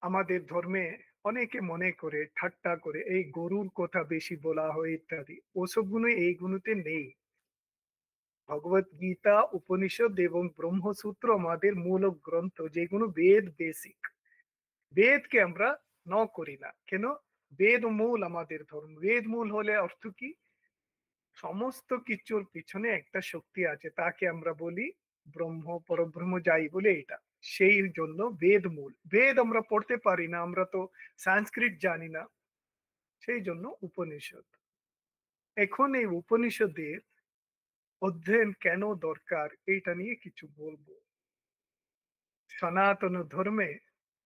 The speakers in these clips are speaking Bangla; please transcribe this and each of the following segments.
আমাদের ধর্মে অনেকে মনে করে ঠাট্টা করে এই গরুর কথা বেশি বলা হয় ইত্যাদি, ওসব গুণ এই গুণতে নেই। ভগবত গীতা, উপনিষদ এবং ব্রহ্মসূত্র আমাদের মূল গ্রন্থ, যেগুলো বেদ বেসিক। বেদকে আমরা ন করি না কেন? বেদ মূল আমাদের ধর্ম। বেদ মূল হলে অর্থ কি? সমস্ত কিছুর পিছনে একটা শক্তি আছে, তাকে আমরা বলি ব্রহ্ম, পরব্রহ্ম, যাই বলে এটা। সেই জন্য বেদ মূল। বেদ আমরা পড়তে পারি না, আমরা তো সংস্কৃত জানি না, সেই জন্য উপনিষদ। এখন এই উপনিষদের অধ্যয়ন কেন দরকার, এইটা নিয়ে কিছু বলবো। সনাতন ধর্মে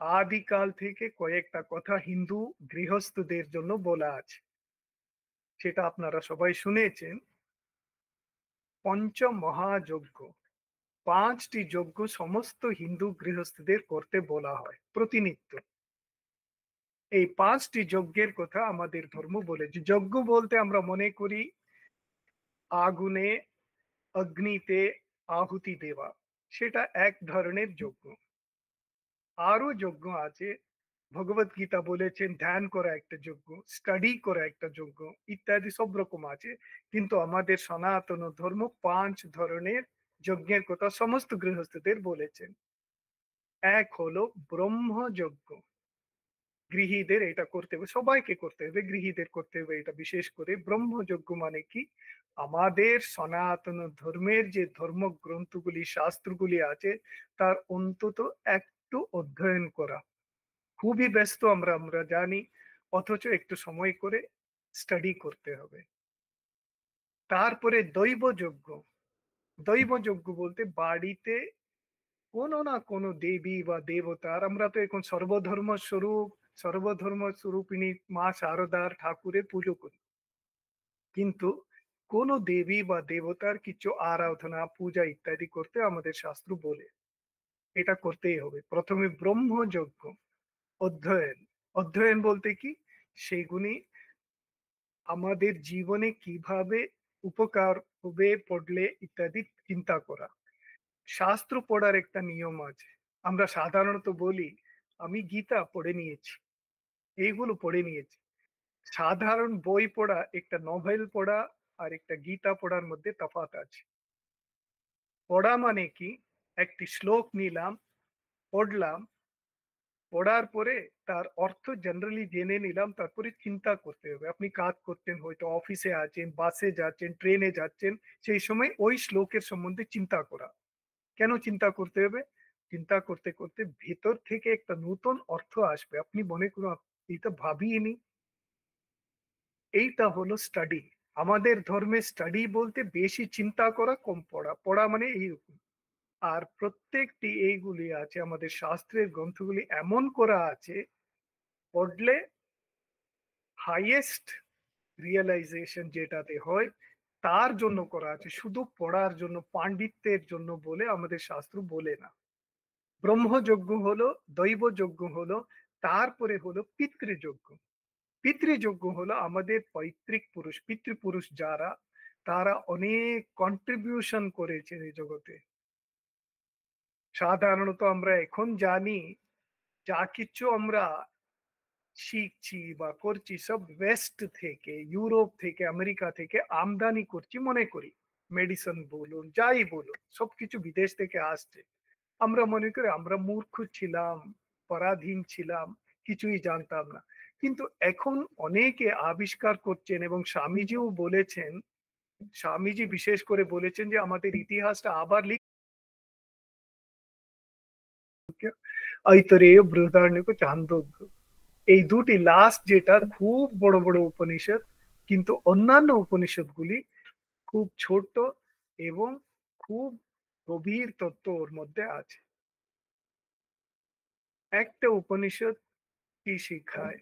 আদিকাল থেকে কয়েকটা কথা হিন্দু গৃহস্থদের জন্য বলা আছে, সেটা আপনারা সবাই শুনেছেন। পঞ্চ মহাযজ্ঞ, পাঁচটি যজ্ঞ সমস্ত হিন্দু গৃহস্থদের করতে বলা হয় প্রতিনিত্য। এই পাঁচটি যজ্ঞের কথা আমাদের ধর্ম বলেছে। যজ্ঞ বলতে আমরা মনে করি আগুনে, অগ্নিতে আহুতি দেওয়া, সেটা এক ধরনের যজ্ঞ। আরো যজ্ঞ আছে, ভগবত গীতা বলেছেন ধ্যান করা একটা যজ্ঞ, স্টাডি করা একটা যজ্ঞ, ইত্যাদি সব রকম আছে। কিন্তু আমাদের সনাতন ধর্ম পাঁচ ধরনের যজ্ঞের কথা সমস্ত গৃহস্থদের বলেছেন। এক হলো ব্রহ্মযজ্ঞ, গৃহীদের এটা করতে হবে, সবাইকে করতে হবে, গৃহীদের করতে হবে এটা বিশেষ করে। ব্রহ্মযজ্ঞ মানে কি? আমাদের সনাতন ধর্মের যে ধর্মগ্রন্থগুলি, শাস্ত্রগুলি আছে, তার অন্তত একটু অধ্যয়ন করা। খুবই ব্যস্ত আমরা আমরা জানি, অথচ একটু সময় করে স্টাডি করতে হবে। তারপরে দৈবযজ্ঞ। দৈবযজ্ঞ বলতে বাড়িতে কোনো না কোনো দেবী বা দেবতার, আমরা তো এখন সর্বধর্ম স্বরূপিণী মা শারদার ঠাকুরের পুজো করি, কিন্তু কোন দেবী বা দেবতার কিছু আরাধনা, পূজা ইত্যাদি করতে আমাদের শাস্ত্র বলে, এটা করতেই হবে। প্রথমে ব্রহ্মযজ্ঞ, অধ্যয়ন। অধ্যয়ন বলতে কি? সেগুলি আমাদের জীবনে কিভাবে উপকার হবে পড়লে ইত্যাদি চিন্তা করা। শাস্ত্র পড়ার একটা নিয়ম আছে। আমরা সাধারণত বলি আমি গীতা পড়ে নিয়েছি, এইগুলো পড়ে নিয়েছি। সাধারণ বই পড়া, একটা নভেল পড়া আর একটা গীতা পড়ার মধ্যে তফাৎ আছে। পড়া মানে কি? একটি শ্লোক নিলাম, পড়লাম, পড়ার পরে তার অর্থ জেনারেলি জেনে নিলাম, তারপরে চিন্তা করতে হবে। আপনি কাজ করতেন, হয়তো অফিসে আছেন, বাসে যাচ্ছেন, ট্রেনে যাচ্ছেন, সেই সময় ওই শ্লোকের সম্বন্ধে চিন্তা করা। কেন চিন্তা করতে হবে? চিন্তা করতে করতে ভেতর থেকে একটা নতুন অর্থ আসবে, আপনি মনে করুন এটা ভাবিনি। এইটা হলো স্টাডি। আমাদের ধর্মে স্টাডি বলতে বেশি চিন্তা করা, কম পড়া। পড়া মানে এইরকম। আর প্রত্যেকটি এইগুলি আছে আমাদের শাস্ত্রের গ্রন্থগুলি এমন করা আছে, পড়লে হাইয়েস্ট রিয়েলাইজেশন যেটাতে হয়, তার জন্য করা আছে, শুধু পড়ার জন্য, পাণ্ডিত্যের জন্য বলে আমাদের শাস্ত্র বলে না। ব্রহ্মযজ্ঞ হলো, দৈবযজ্ঞ হলো, তারপরে হলো পিতৃযজ্ঞ। পিতৃযজ্ঞ হলো আমাদের পৈতৃক পুরুষ, পিতৃপুরুষ যারা, তারা অনেক কন্ট্রিবিউশন করেছে এই জগতে। সাধারণত আমরা এখন জানি যা কিছু আমরা শিখছি বা করছি সব ওয়েস্ট থেকে, ইউরোপ থেকে, আমেরিকা থেকে আমদানি করছি মনে করি। মেডিসিন বলুন, যাই বলুন, সবকিছু বিদেশ থেকে আসছে। আমরা মনে করি আমরা মূর্খ ছিলাম, পরাধীন ছিলাম, কিছুই জানতাম না। কিন্তু এখন অনেকে আবিষ্কার করছেন, এবং স্বামীজিও বলেছেন, স্বামীজি বিশেষ করে বলেছেন যে আমাদের ইতিহাসটা আবার লিখে ঐতরেয়, বৃহদারণ্যক, চান্দোগ্য, এই দুটি লাস্ট যেটা খুব বড় বড় উপনিষদ, কিন্তু অন্যান্য উপনিষদগুলি খুব ছোট এবং খুব গভীর তত্ত্ব ওর মধ্যে আছে। একটা উপনিষদ কি শিখায়?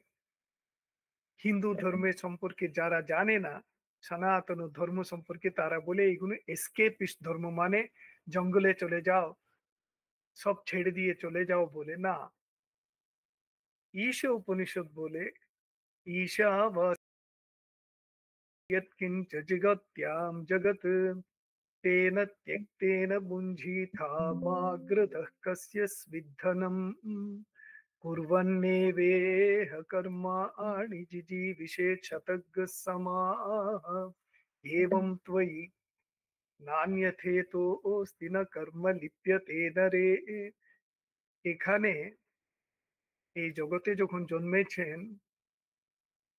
হিন্দু ধর্মের সম্পর্কে যারা জানে না, সনাতন ধর্ম সম্পর্কে, তারা বলে এইগুলো এসকেপিস্ট ধর্ম, মানে জঙ্গলে চলে যাও, সব ছেড়ে দিয়ে চলে যাও বলে না। ঈশা উপনিষদ বলে ঈশা কিঞ্চ জগত্যাম জগৎ তেন ত্যক্তেন বুঞ্জিথা মাগ্রদঃ কস্য স্বিদ্ধনম। कुर्वन्नेवेह कर्माणि जिजीविषेत् शतज्ञः समाः एवं त्वयि नान्यथेतोऽस्ति न कर्म লিপ্যতে নরে। এখানে এই জগতে যখন জন্মেছেন,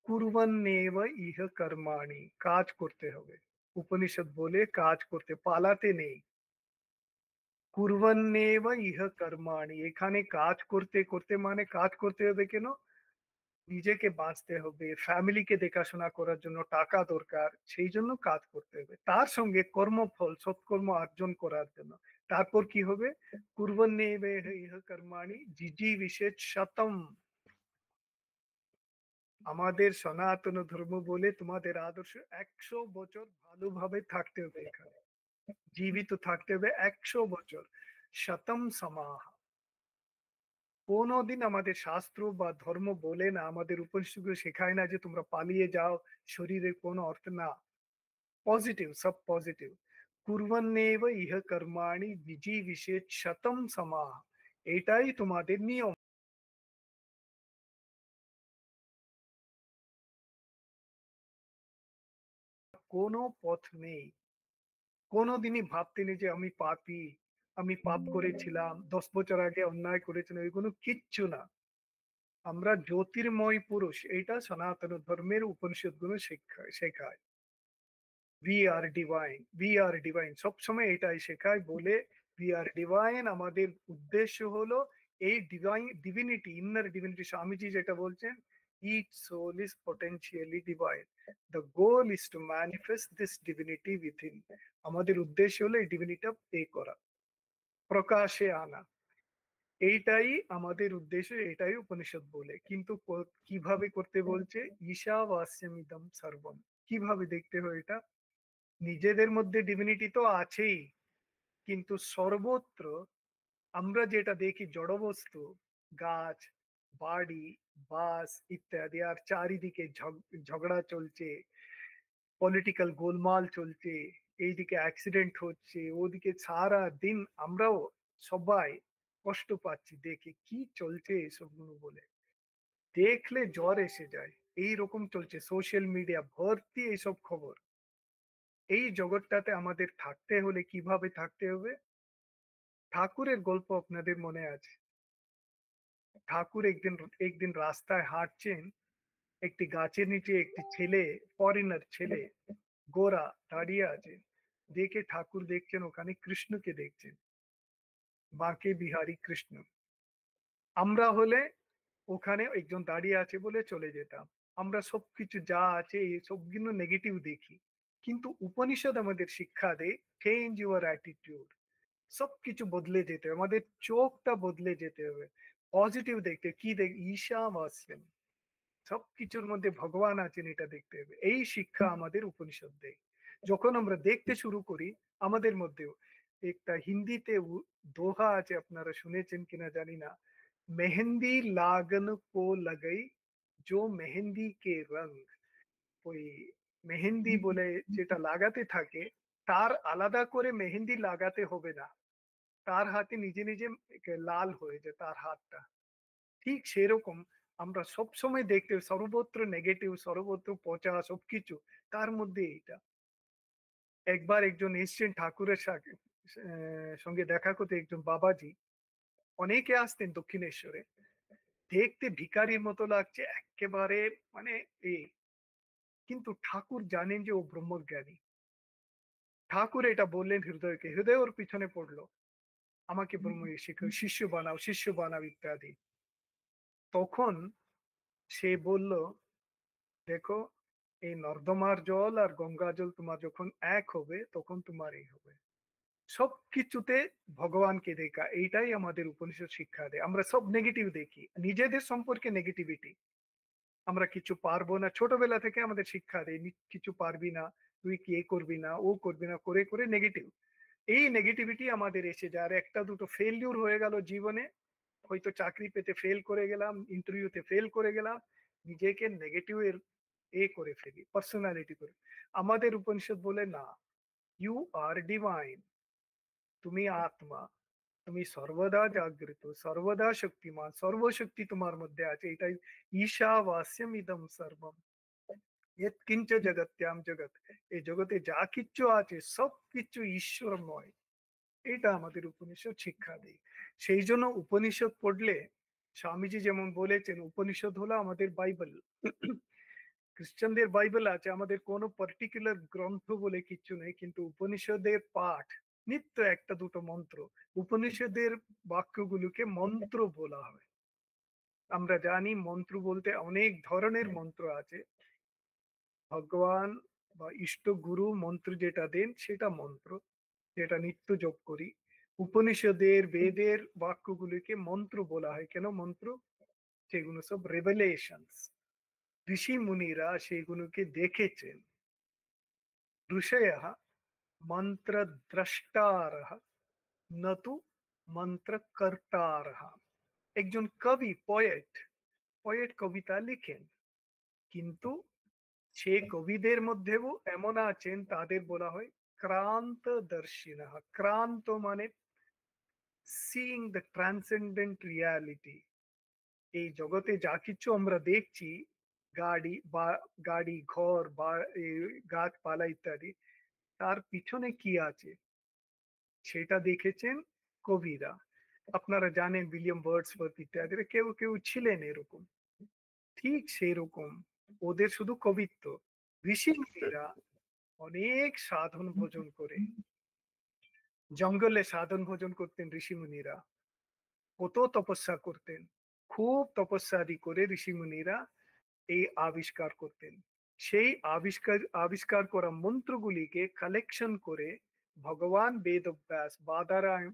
কুর্বন্নেব ইহ কর্মাণি, কাজ করতে হবে। উপনিষদ বলে কাজ করতে, পালাতে নেই। কুর্বন্নেব ইহ কর্মাণি, এখানে কাজ করতে করতে মানে কাজ করতে হবে কেন? নিজেকে বাঁচতে হবে, ফ্যামিলিকে দেখাশোনা করার জন্য টাকা দরকার, সেই জন্য কাজ করতে হবে। তার সঙ্গে কর্মফল সৎকর্ম অর্জন করার জন্য। তারপর কি হবে? কুর্বন্নেব ইহ কর্মাণি জিজিবিষেৎ শতম। আমাদের সনাতন ধর্ম বলে তোমাদের আদর্শ 100 বছর ভালোভাবে থাকতে হবে, এখানে জীবিত থাকতে হবে 100 বছর। শতম সমাহ। কোনোদিন আমাদের শাস্ত্র বা ধর্ম বলে না, আমাদের উপনিষদ শেখায় না যে তোমরা পালিয়ে যাও, শরীরের কোনো অর্থ না। পজিটিভ, সব পজিটিভ। কুর্বন্নেব ইহ কর্মাণি বিজিবিষেৎ শতম সমাহ, এটাই তোমাদের নিয়ম। কোনো পথ নেই। কোনোদিনই ভাবতেনি যে আমি পাপী, আমি পাপ করেছিলাম, 10 বছর আগে অন্যায় করেছিলাম, এগুলো কিচ্ছু না। আমরা জ্যোতির্ময় পুরুষ, এটা সনাতন ধর্মের উপনিষদ গুলো শেখায়। We are divine, we are divine, সবসময় এটাই শেখায় বলে উই আর ডিভাইন। আমাদের উদ্দেশ্য হলো এই divine divinity, inner divinity, Swamiji যেটা বলছেন, each soul is potentially divine, the goal is to manifest this divinity within. আমাদের উদ্দেশ্য হলো এই ডিভিনিটা পে করা, প্রকাশে আনা। এইটাই আমাদের উদ্দেশ্য, এটাই উপনিষদ বলে। কিন্তু কিভাবে করতে বলছে? ঈশাবাস্যমিদম সর্বম। কিভাবে দেখতে হয় এটা? নিজেদের মধ্যে ডিভিনিটি তো আছেই, কিন্তু সর্বত্র আমরা যেটা দেখি জড়বস্তু, গাছ, বাড়ি, বাস ইত্যাদি, আর চারিদিকে ঝগড়া চলছে, পলিটিক্যাল গোলমাল চলছে, এইদিকে অ্যাক্সিডেন্ট হচ্ছে, ওদিকে সারা দিন আমরাও সবাই কষ্ট পাচ্ছি দেখে কি চলছে এসবগুলো বলে। দেখলে জ্বর এসে যায়। এই রকম চলছে, সোশ্যাল মিডিয়া ভর্তি এইসব খবর। এই জগৎটাতে আমাদের থাকতে হলে কিভাবে থাকতে হবে? ঠাকুরের গল্প আপনাদের মনে আছে। ঠাকুর একদিন একদিন রাস্তায় হাঁটছেন, একটি গাছের নিচে একটি ছেলে, ফরেনার ছেলে, গোরা দাঁড়িয়ে আছে। দেখে ঠাকুর দেখছেন ওখানে কৃষ্ণকে দেখছেন, বাঁকে বিহারী কৃষ্ণ। আমরা হলে ওখানে একজন দাঁড়িয়ে আছে বলে চলে যেতাম। আমরা সবকিছু যা আছে এই সবগুলো নেগেটিভ দেখি। কিন্তু উপনিষদ আমাদের শিক্ষা দেয়, চেঞ্জ ইউর অ্যাটিটিউড। সবকিছু বদলে যেতে হবে, আমাদের চোখটা বদলে যেতে হবে, পজিটিভ দেখতে। কি দেখ, ঈশাবাস্যম, সবকিছুর মধ্যে ভগবান আছেন, এটা দেখতে হবে। এই শিক্ষা আমাদের উপনিষদ দেয়। যখন আমরা দেখতে শুরু করি, আমাদের মধ্যেও একটা হিন্দিতে দোহা আছে, আপনারা শুনেছেন কিনা জানি না, মেহেন্দি লাগন কো লাগাই जो মেহেন্দি কে রঙ। ওই মেহেন্দি বলে যেটা লাগাতে থাকে, তার আলাদা করে মেহেন্দি লাগাতে হবে না, তার হাতে নিজে নিজে লাল হয়ে যায় তার হাতটা। ঠিক সেরকম আমরা সব সময় দেখতে সর্বত্র নেগেটিভ, সর্বত্র পচা সবকিছু, তার মধ্যে এইটা। একবার একজন এসছেন ঠাকুরের সঙ্গে দেখা করতে, একজন বাবাজি। অনেকে আসতেন দক্ষিণেশ্বরে, দেখতে ভিখারির মতো লাগছে একেবারে, মানে এই, কিন্তু ঠাকুর জানেন যে ও ব্রহ্মজ্ঞানী। ঠাকুর এটা বললেন হৃদয়কে, হৃদয় ওর পিছনে পড়লো, আমাকে ব্রহ্ম শিখো, শিষ্য বানাও, শিষ্য বানাও ইত্যাদি। তখন সে বলল, দেখো, এই নর্দমার জল আর গঙ্গা জল তোমার যখন এক হবে, তখন তোমার এই হবে। সবকিছুতে ভগবানকে দেখা, এইটাই আমাদের উপনিষদ শিক্ষা দেয়। আমরা সব নেগেটিভ দেখি, নিজেদের সম্পর্কে নেগেটিভিটি, আমরা কিছু পারবো না, ছোটবেলা থেকে আমাদের শিক্ষা দেয় কিছু পারবি না, তুই কি এ করবি না, ও করবি না, করে করে নেগেটিভ। এই নেগেটিভিটি আমাদের এসে যায়। আর একটা দুটো ফেলিউর হয়ে গেল জীবনে, হয়তো চাকরি পেতে ফেল করে গেলাম, ইন্টারভিউতে ফেল করে গেলাম, নিজেকে নেগেটিভ এর এ করে ফেলি, পার্সোনালিটি করে। আমাদের উপনিষদ বলে না, ইউ আর ডিভাইন, তুমি আত্মা, তুমি সর্বদা জাগ্রত, সর্বদা শক্তিমান, সর্বশক্তি তোমার মধ্যে আছে। এটাই ঈশাবাস্যম ইদম সর্বম কিঞ্চ জগত্যাম জগৎ। এই জগতে যা কিচ্ছু আছে সবকিছু ঈশ্বরময়। এটা আমাদের উপনিষদ শিক্ষা দেয়। সেই জন্য উপনিষদ পড়লে স্বামীজি যেমন বলেছেন, উপনিষদ হলো আমাদের বাইবেল। খ্রিস্টানদের বাইবেল আছে, আমাদের কোনো পার্টিকুলার গ্রন্থ বলে কিচ্ছু নেই, কিন্তু উপনিষদের পাঠ নিত্য একটা দুটো মন্ত্র। উপনিষদের বাক্যগুলোকে মন্ত্র বলা হয়। আমরা জানি মন্ত্র বলতে অনেক ধরনের মন্ত্র আছে। ভগবান বা ইষ্ট গুরু মন্ত্র যেটা দেন সেটা মন্ত্র, যেটা নিত্য জপ করি। উপনিষদের বেদের বাক্যগুলিকে মন্ত্র বলা হয়। কেন মন্ত্র? সেগুলো সব রেভেলেশনস। ঋষি মুনিরা সেগুলোকে দেখেছেন। ঋষয়ः মন্ত্রদ্রষ্টারः নতু মন্ত্রকর্তারः। একজন কবি, পোয়েট, কবিতা লিখেন, কিন্তু সে কবিদের মধ্যেও এমন আছেন তাদের বলা হয় ক্রান্ত দর্শিনা। ক্রান্ত মানে সিইং দ্য ট্রান্সেন্ডেন্ট রিয়ালিটি। এই জগতে যা কিছু আমরা দেখছি, গাড়ি বা গাড়ি ঘর বা গাছপালা ইত্যাদি, তার পিছনে কি আছে সেটা দেখেছেন কবিরা। আপনারা জানেন উইলিয়াম ওয়ার্ডসওয়ার্থ ইত্যাদি কেউ কেউ ছিলেন এরকম। ঠিক সেরকম ওদের শুধু কবিত্ব। ঋষি মুনিরা অনেক সাধন ভোজন করে, জঙ্গলে সাধন ভোজন করতেন ঋষি মুনিরা, কত তপস্যা করতেন। খুব তপস্যাদি করে ঋষি মুনিরা এই আবিষ্কার করতেন। সেই আবিষ্কার করা মন্ত্রগুলিকে কালেকশন করে ভগবান বেদব্যাস,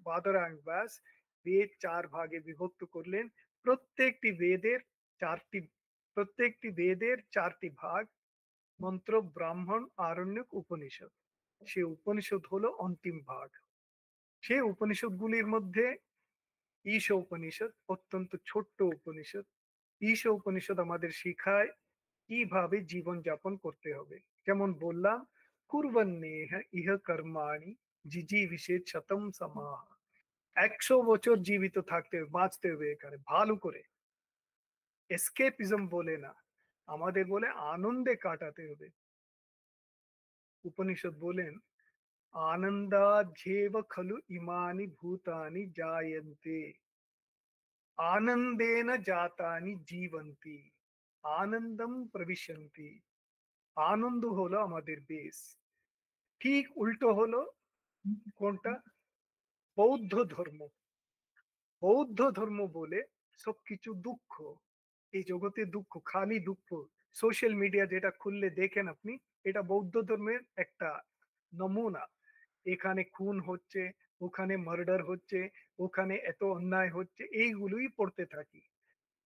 বাদরায়ণ ব্যাস বেদ চার ভাগে বিভক্ত করলেন। প্রত্যেকটি বেদের চারটি প্রত্যেকটি বেদের চারটি ভাগ, মন্ত্র, ব্রাহ্মণ, আরণ্যক, উপনিষদ। সে উপনিষদ হলো অন্তিম ভাগ। সেই উপনিষদগুলির মধ্যে ঈশ উপনিষদ অত্যন্ত ছোট্ট উপনিষদ। ঈশ উপনিষদ আমাদের শিখায় কিভাবে জীবন যাপন করতে হবে। যেমন বললাম, কুর্বন্নেহ ইহ কর্মাণি জিজীবিষেদ শতম সমাহ। 100 বছর জীবিত থাকতে হবে, বাঁচতে হবে এখানে ভালো করে। এসকেপিজম বলে না, আমাদের বলে আনন্দে কাটাতে হবে। উপনিষদ বলেন, আনন্দাঝেব খলু ইমানি ভূতানি জায়ন্তে, আনন্দেন জাতানি জীবন্তি, আনন্দম প্রবিশন্তি। আনন্দ হলো আমাদের বেস। ঠিক উল্টো হলো কোনটা? বৌদ্ধ ধর্ম। বৌদ্ধ ধর্ম বলে সবকিছু দুঃখ, এই জগতে দুঃখ, খালি দুঃখ। সোশ্যাল মিডিয়া যেটা খুললে দেখেন আপনি, এটা বৌদ্ধ ধর্মের একটা নমুনা। এখানে খুন হচ্ছে, ওখানে মার্ডার হচ্ছে, ওখানে এত অন্যায় হচ্ছে, এইগুলোই পড়তে থাকি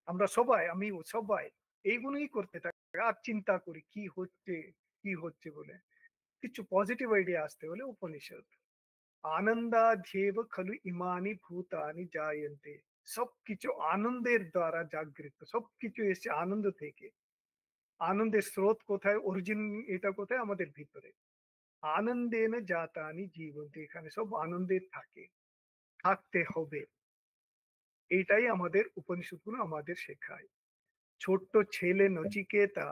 আমরা সবাই, আমিও সবাই এইগুলোই করতে থাকি। আর চিন্তা করি কি হচ্ছে, কি হচ্ছে বলে। কিছু পজিটিভ আইডিয়া আসতে হলে উপনিষদ, আনন্দাধ্যেব খলু ইমানি ভূতানি জায়ন্তে। সবকিছু আনন্দের দ্বারা জাগৃত, সবকিছু এসে আনন্দ থেকে। আনন্দের স্রোত কোথায়, অরিজিন এটা কোথায়? আমাদের ভিতরে। আনন্দেন জাতানি জীবন্তি, এখানে সব আনন্দে থাকে, থাকতে হবে। এইটাই আমাদের উপনিষদগুলো আমাদের শেখায়। ছোট্ট ছেলে নচিকেতা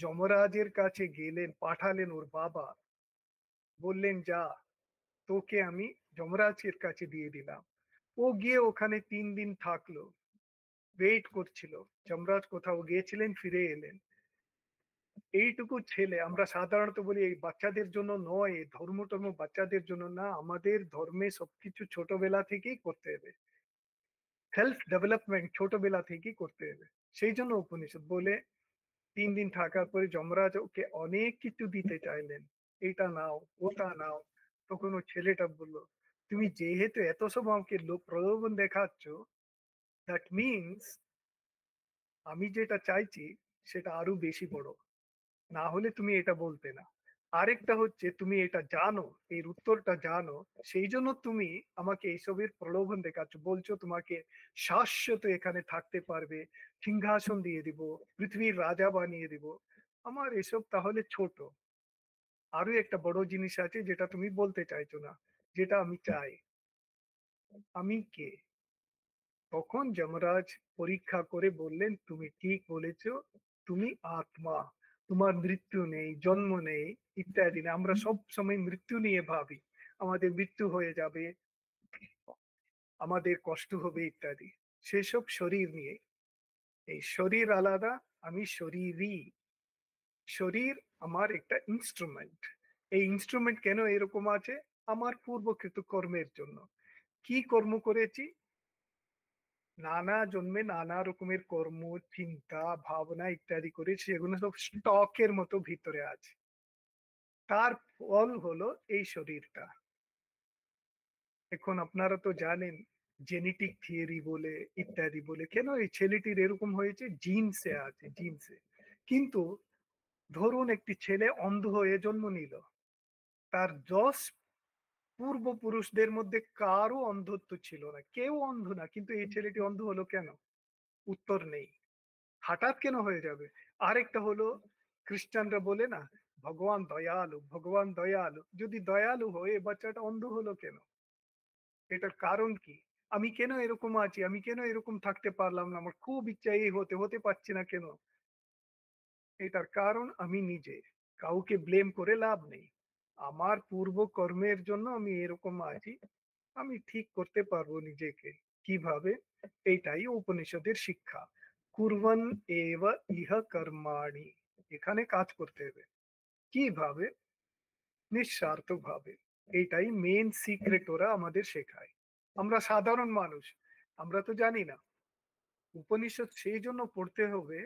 যমরাজের কাছে গেলেন, পাঠালেন ওর বাবা, বললেন যা, তোকে আমি যমরাজের কাছে দিয়ে দিলাম। ও গিয়ে ওখানে 3 দিন থাকলো, ওয়েট করছিল। যমরাজ কোথাও গিয়েছিলেন, ফিরে এলেন। এইটুকু ছেলে, আমরা সাধারণত বলি এই বাচ্চাদের জন্য নয়, ধর্ম টর্ম বাচ্চাদের জন্য না, আমাদের ধর্মে সবকিছু ছোটবেলা থেকেই করতে হবে। সেলফ ডেভেলপমেন্ট ছোটবেলা থেকেই করতে হবে। সেই জন্য উপনিষদ বলে 3 দিন থাকার পরে যমরাজ ওকে অনেক কিছু দিতে চাইলেন, এটা নাও ওটা নাও। তখন ও ছেলেটা বলল, তুমি যেহেতু এত সব আমাকে প্রলোভন দেখাচ্ছ, দ্যাট মিনস আমি যেটা চাইছি সেটা আরো বেশি বড়, না হলে তুমি এটা বলতে না। আরেকটা হচ্ছে তুমি এটা জানো, এর উত্তরটা জানো, সেই জন্য তুমি আমাকে এইসবের প্রলোভন দেখাচ্ছ। বলছো তোমাকে শাশ্বত এখানে থাকতে পারবে, সিংহাসন দিয়ে দিব, পৃথিবীর রাজা বানিয়ে দিব। আমার এসব তাহলে ছোট, আরো একটা বড় জিনিস আছে যেটা তুমি বলতে চাইছো না, যেটা আমি চাই। আমি কে? তখন যমরাজ পরীক্ষা করে বললেন, তুমি ঠিক বলেছ, তুমি আত্মা। তোমার মৃত্যু নেই, জন্ম নেই, ইত্যাদি না। আমরা সব সময় মৃত্যু নিয়ে ভাবি, আমাদের মৃত্যু হয়ে যাবে, আমাদের কষ্ট হবে ইত্যাদি। সেসব শরীর নিয়ে। এই শরীর আলাদা, আমি শরীরই। শরীর আমার একটা ইনস্ট্রুমেন্ট। এই ইনস্ট্রুমেন্ট কেন এরকম আছে? আমার পূর্বকৃত কর্মের জন্য। কি কর্ম করেছি? নানা জন্মে নানা রকমের কর্ম, চিন্তা, ভাবনা ইত্যাদি করেছি, এগুলো সব স্টকের মতো ভিতরে আছে। তার ফল হলো এই শরীরটা। এখন আপনারা তো জানেন জেনেটিক থিওরি বলে ইত্যাদি বলে, কেন এই ছেলেটির এরকম হয়েছে, জিনসে আছে, জিনসে। কিন্তু ধরুন একটি ছেলে অন্ধ হয়ে জন্ম নিল, তার 10 পূর্বপুরুষদের মধ্যে কারো অন্ধত্ব ছিল না, কেউ অন্ধ না, কিন্তু এই ছেলেটি অন্ধ হলো কেন? উত্তর নেই। হঠাৎ কেন হয়ে যাবে? আরেকটা হলো, খ্রিস্টানরা বলে না, ভগবান দয়ালু, ভগবান দয়ালু। যদি দয়ালু হয়ে বাচ্চাটা অন্ধ হলো কেন? এটার কারণ কি? আমি কেন এরকম আছি, আমি কেন এরকম থাকতে পারলাম না, আমার খুব ইচ্ছা এই হতে, হতে পারছি না কেন? এটার কারণ আমি নিজে। কাউকে ব্লেম করে লাভ নেই। আমার পূর্ব কর্মের জন্য আমি এরকম আছি। আমি ঠিক করতে পারবো নিজেকে। কিভাবে? এইটাই উপনিষদের শিক্ষা। কুর্বন এব ইহ কর্মাণি। এখানে কাজ করতে হবে। কিভাবে? নিঃস্বার্থ ভাবে। এইটাই মেন সিক্রেট ওরা আমাদের শেখায়। আমরা সাধারণ মানুষ, আমরা তো জানি না। উপনিষদ সেই জন্য পড়তে হবে,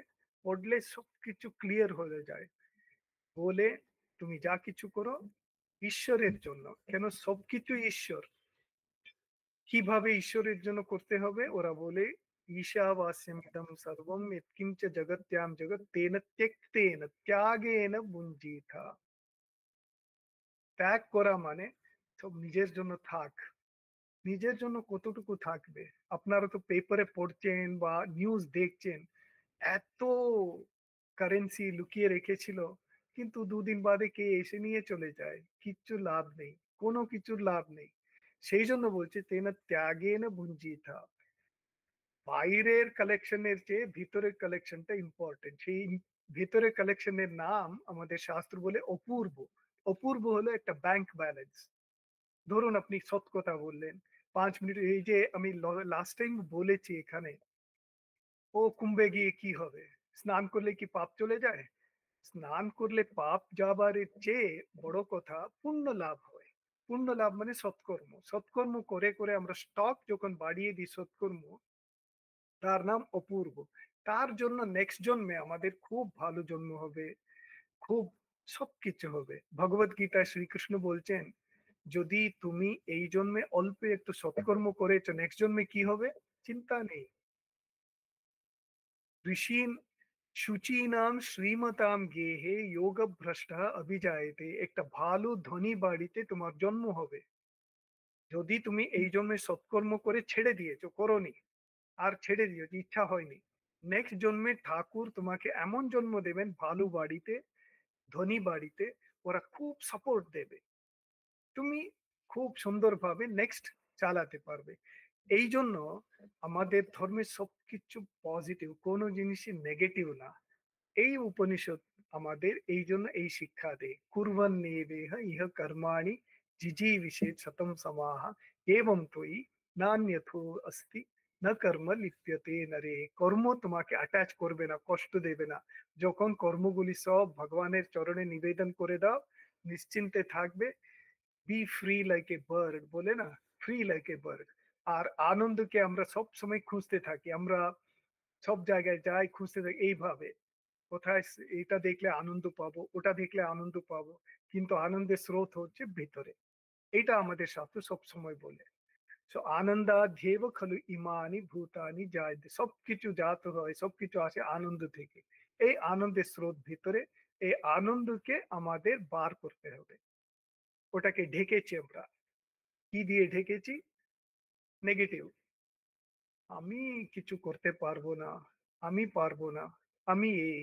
পড়লে সবকিছু ক্লিয়ার হয়ে যায়। বলে তুমি যা কিছু করো ঈশ্বরের জন্য। কেন? সবকিছু ঈশ্বর। কিভাবে ঈশ্বরের জন্য করতে হবে? ওরা বলে, ঈশাবাস্যম ইদম সর্বম যৎকিঞ্চ জগত্যাম জগৎ তেন ত্যক্তেন ত্যাগেন ভুঞ্জিথা। ত্যাগ করা মানে সব নিজের জন্য থাক। নিজের জন্য কতটুকু থাকবে? আপনারা তো পেপারে পড়ছেন বা নিউজ দেখছেন, এত কারেন্সি লুকিয়ে রেখেছিল, কিন্তু দুদিন বাদে কে এসে নিয়ে চলে যায়। কিচ্ছু লাভ নেই, কোনো কিছুর লাভ নেই। সেই জন্য বলছে তেনা ত্যাগে না ভুঞ্জিতা। বাইরের কালেকশনের চেয়ে ভিতরের কালেকশনটা ইম্পর্টেন্ট। সেই ভিতরের কালেকশনের নাম আমাদের শাস্ত্র বলে অপূর্ব। অপূর্ব হলো একটা ব্যাংক ব্যালেন্স। ধরুন আপনি সৎ কথা বললেন, 5 মিনিট, এই যে আমি লাস্ট টাইম বলেছি এখানে, ও কুম্ভে গিয়ে কি হবে? স্নান করলে কি পাপ চলে যায়? স্নান করলে পাপ যাবার চেয়ে বড় কথা পুণ্য লাভ হয়। পুণ্য লাভ মানে সৎকর্ম। সৎকর্ম করে করে আমরা স্টক যখন বাড়িয়ে দিই সৎকর্ম, তার নাম অপূর্ব। তার জন্য নেক্সট জন্মে আমাদের খুব ভালো জন্ম হবে, খুব সবকিছু হবে। ভগবত গীতায় শ্রীকৃষ্ণ বলছেন, যদি তুমি এই জন্মে অল্প একটু সৎকর্ম করেছো, নেক্সট জন্মে কি হবে? চিন্তা নেই। ঋষিন শুচীনাম শ্রীমতাম গেহে যোগ ভ্রষ্ট অভিজায়তে। একটা ভালো ধনী বাড়িতে তোমার জন্ম হবে, যদি তুমি এই জন্মে সৎকর্ম করে ছেড়ে দিয়েছো, করোনি, আর ছেড়ে দিয়েছো, ইচ্ছা হয়নি। নেক্সট জন্মে ঠাকুর তোমাকে এমন জন্ম দেবেন ভালো বাড়িতে, ধনী বাড়িতে, ওরা খুব সাপোর্ট দেবে, তুমি খুব সুন্দরভাবে নেক্সট চালাতে পারবে। এই জন্য আমাদের ধর্মের সবকিছু পজিটিভ, কোনো জিনিসই নেগেটিভ না। এই উপনিষদ আমাদের এই জন্য এই শিক্ষা দেয়, কুর্বন নেবেহ ইহ কর্মাণি জিজীবিষেদ শতম সমাহ এবং তোই নান্যথো অস্তি না কর্ম লিপ্যতে নরে। কর্ম তোমাকে অ্যাটাচ করবে না, কষ্ট দেবে না। যখন কর্মগুলি সব ভগবানের চরণে নিবেদন করে দাও, নিশ্চিন্তে থাকবে। Be free like a bird বলে না, ফ্রি লাইক এ বার্ড। আর আনন্দকে আমরা সব সময় খুঁজতে থাকি, আমরা সব জায়গায় যাই খুঁজতে থাকি এইভাবে, কোথায় এটা দেখলে আনন্দ পাবো, ওটা দেখলে আনন্দ পাবো, কিন্তু আনন্দের স্রোত হচ্ছে ভিতরে। এটা আমাদের শাস্ত্র সবসময় বলে। সো আনন্দাধ্যেব খলু ইমানি ভূতানি জায়তে। সবকিছু জাত হয়, সবকিছু আসে আনন্দ থেকে। এই আনন্দের স্রোত ভিতরে, এই আনন্দকে আমাদের বার করতে হবে। ওটাকে ঢেকেছি আমরা, কি দিয়ে ঢেকেছি? নেগেটিভ। আমি কিছু করতে পারবো না, আমি পারবো না, আমি এই,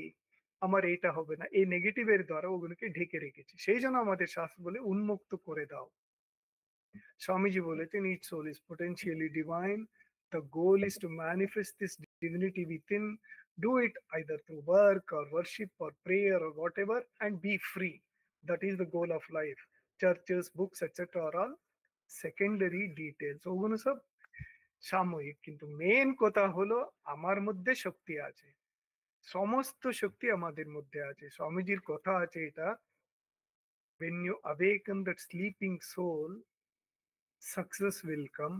আমার এটা হবে না, এই নেগেটিভের দ্বারা ওগুলোকে ঢেকে রেখেছি। সেই জন্য আমাদের শাস্ত্র বলে উন্মুক্ত করে দাও। স্বামীজি বলেছেন, each soul is potentially divine. The goal is to manifest this divinity within. Do it either through work or worship or prayer or whatever, and be free. That is the goal of life. Churches, books, etc. are all secondary details. ওগুলো সব সাময়িক, কিন্তু মেন কথা হলো আমার মধ্যে শক্তি আছে, সমস্ত শক্তি আমাদের মধ্যে আছে। স্বামীজির কথা আছে এটা, when you awaken that sleeping soul, success will come,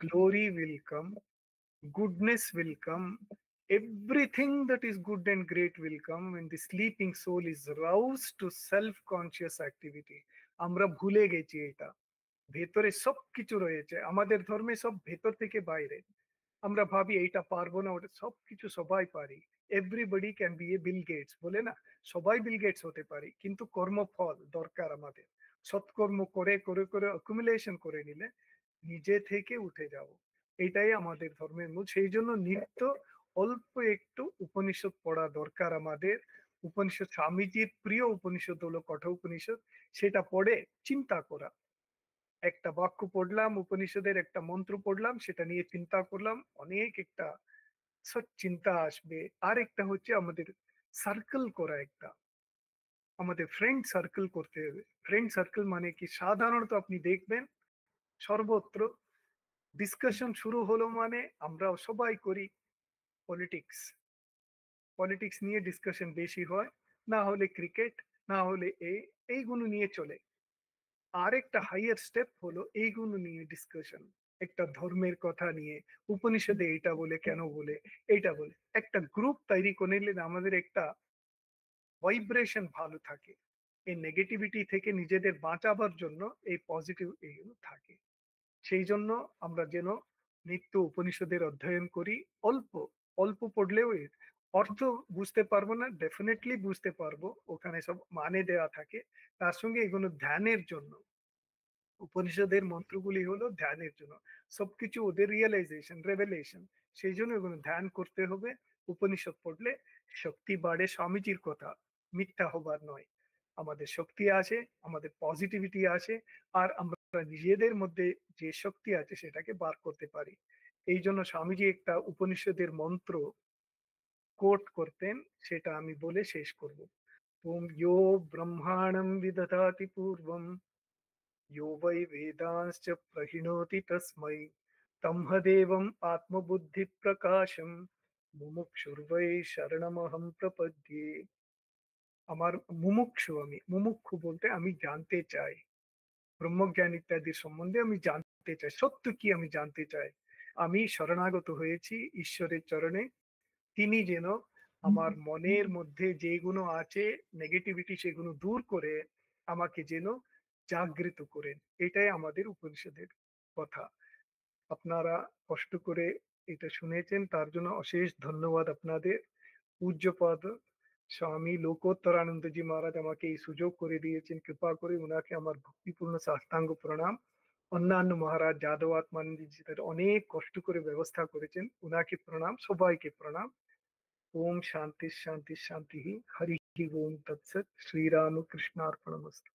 glory will come, goodness will come, everything that is good and great will come when the sleeping soul is roused to self conscious activity. আমরা ভুলে গেছি এটা, ভেতরে সবকিছু রয়েছে, আমাদের ধর্মে সব ভেতর থেকে বাইরে। আমরা ভাবি এইটা পারবো না, ওটা সবকিছু সবাই পারি। Everybody can be a Bill Gates, বলে না, সবাই বিল গেটস হতে পারি, কিন্তু কর্মফল দরকার আমাদের। সৎকর্ম করে করে করে অ্যাকুমুলেশন করে নিলে নিজে থেকে উঠে যাব, এটাই আমাদের ধর্মের মূল। সেই জন্য নিত্য অল্প একটু উপনিষদ পড়া দরকার আমাদের। উপনিষদ, স্বামীজির প্রিয় উপনিষদ হলো কঠোর উপনিষদ, সেটা পড়ে চিন্তা করা। একটা বাক্য পড়লাম, উপনিষদের একটা মন্ত্র পড়লাম, সেটা নিয়ে চিন্তা করলাম, অনেক একটা সৎ চিন্তা আসবে। আর একটা হচ্ছে আমাদের সার্কেল করা, একটা আমাদের ফ্রেন্ড সার্কেল করতে হবে। ফ্রেন্ড সার্কেল মানে কি, সাধারণত আপনি দেখবেন সর্বত্র ডিসকাশন শুরু হলো মানে আমরা সবাই করি পলিটিক্স, পলিটিক্স নিয়ে ডিসকাশন বেশি হয়, না হলে ক্রিকেট, না হলে এইগুলো নিয়ে চলে। আরেকটা হাইয়ার স্টেপ হলো এইগুলো নিয়ে ডিসকাশন, একটা ধর্মের কথা নিয়ে, উপনিষদে এটা বলে, কেন বলে, এইটা বলে একটা গ্রুপ তৈরি করে নিলে আমাদের একটা ভাইব্রেশন ভালো থাকে। এই নেগেটিভিটি থেকে নিজেদের বাঁচাবার জন্য এই পজিটিভ এইগুলো থাকে। সেই জন্য আমরা যেন নিত্য উপনিষদের অধ্যয়ন করি। অল্প অল্প পড়লেও এর অর্থ বুঝতে পারবো না, ডেফিনেটলি বুঝতে পারবো, ওখানে সব মানে দেওয়া থাকে। তার সঙ্গে এগুলো ধ্যানের জন্য, উপনিষদের মন্ত্রগুলি হলো ধ্যানের জন্য, সবকিছু ওদের রিয়েলাইজেশন, রেভেলেশন, সেই জন্য এগুলো ধ্যান করতে হবে। উপনিষদ পড়লে শক্তি বাড়ে, স্বামীজির কথা মিথ্যা হবার নয়। আমাদের শক্তি আছে, আমাদের পজিটিভিটি আছে, আর আমরা নিজেদের মধ্যে যে শক্তি আছে সেটাকে বার করতে পারি। এই জন্য স্বামীজি একটা উপনিষদের মন্ত্র কোট করতেন, সেটা আমি বলে শেষ করব। ওম ইয়ো ব্রহ্মাণং বিদধাতি পূর্বম, यो वै वेदांश्च प्रहिणोति तस्मै तमहदेवम् आत्मबुद्धिप्रकाशम् मुमुक्षुर्वै शरणमहं प्रपद्ये। আমার মুমুক্ষু, আমি মুমুক্ষু বলতে আমি জানতে চাই, ব্রহ্মজ্ঞান ইত্যাদির সম্বন্ধে আমি জানতে চাই, সত্য কি আমি জানতে চাই। আমি শরণাগত হয়েছি ঈশ্বরের চরণে, তিনি যেন আমার মনের মধ্যে যেগুলো আছে নেগেটিভিটি, সেগুলো দূর করে আমাকে যেন জাগৃত করেন। এটাই আমাদের উপনিষদের কথা। আপনারা কষ্ট করে এটা শুনেছেন, তার জন্য অশেষ ধন্যবাদ আপনাদের। পূজ্যপদ স্বামী লোকোত্তরানন্দজি মহারাজ আমাকে এই সুযোগ করে দিয়েছেন, কৃপা করে উনাকে আমার ভক্তিপূর্ণ সাষ্টাঙ্গ প্রণাম। অন্যান্য মহারাজ যাদব আত্মানন্দজি তারা অনেক কষ্ট করে ব্যবস্থা করেছেন, উনাকে প্রণাম, সবাইকে প্রণাম। ओम शांति शांति शांति। हरि ओम तत्सत। श्री राम कृष्णार्पणमस्तु।